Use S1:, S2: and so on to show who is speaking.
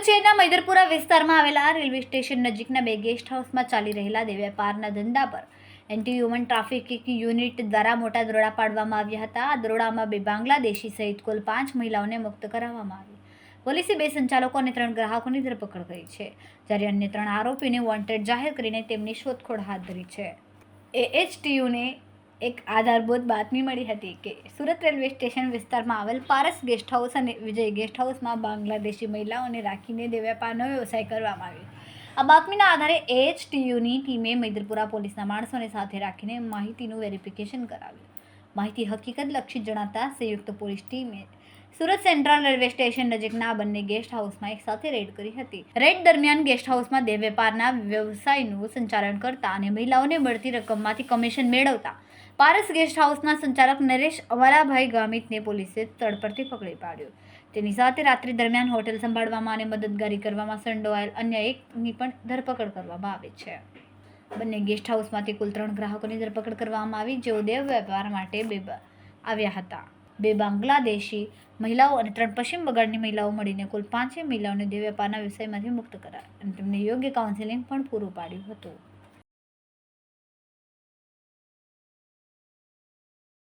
S1: સુરત શહેરના મૈદરપુરા વિસ્તારમાં આવેલા રેલવે સ્ટેશન નજીકના બે ગેસ્ટ હાઉસમાં ચાલી રહેલા વેપારના ધંધા પર એન્ટી હ્યુમન ટ્રાફિકિંગ યુનિટ દ્વારા મોટા દરોડા પાડવામાં આવ્યા હતા। આ દરોડામાં બે બાંગ્લાદેશી સહિત કુલ 5 મહિલાઓને મુક્ત કરાવવામાં આવી। પોલીસે 2 સંચાલકો અને 3 ગ્રાહકોની ધરપકડ કરી છે, જ્યારે અન્ય 3 આરોપીને વોન્ટેડ જાહેર કરીને તેમની શોધખોળ હાથ ધરી છે। AHTUને એક આધારભૂત બાતમી મળી હતી કે સુરત રેલવે સ્ટેશન વિસ્તારમાં આવેલ પારસ ગેસ્ટ હાઉસ અને વિજય ગેસ્ટ હાઉસમાં બાંગ્લાદેશી મહિલાઓને રાખીને વેપારનો વ્યવસાય કરવામાં આવ્યો। આ બાતમીના આધારે AHTUની ટીમે મૈદરપુરા પોલીસના માણસોને સાથે રાખીને માહિતીનું વેરિફિકેશન કરાવ્યું। માહિતી હકીકત લક્ષી જણાતા સંયુક્ત પોલીસ ટીમે સુરત સેન્ટ્રલ રેલવે સ્ટેશન નજીકના બંને ગેસ્ટ હાઉસમાં એકસાથે રેડ કરી હતી। રેડ દરમિયાન ગેસ્ટ હાઉસમાં વેપારના વ્યવસાયનું સંચાલન કરતા અને મહિલાઓને મળતી રકમમાંથી કમિશન મેળવતા પારસ ગેસ્ટ હાઉસના સંચાલક નરેશ અમરાભાઈ ગામિતને પોલીસે સ્થળ પરથી પકડી પાડ્યો। તેની સાથે રાત્રિ દરમિયાન હોટેલ સંભાળવામાં અને મદદગારી કરવામાં સંડોવાયેલ અન્ય એકની પણ ધરપકડ કરવામાં આવી છે। બંને ગેસ્ટ હાઉસમાંથી કુલ 3 ગ્રાહકોની ધરપકડ કરવામાં આવી, જેઓ વેપાર માટે આવ્યા હતા। 2 બાંગ્લાદેશી મહિલાઓ અને 3 પશ્ચિમ બંગાળની મહિલાઓ મળીને કુલ 5 મહિલાઓને વેપારના વ્યવસાયમાંથી મુક્ત કરાયા અને તેમને યોગ્ય કાઉન્સેલિંગ પણ પૂરું પાડ્યું હતું।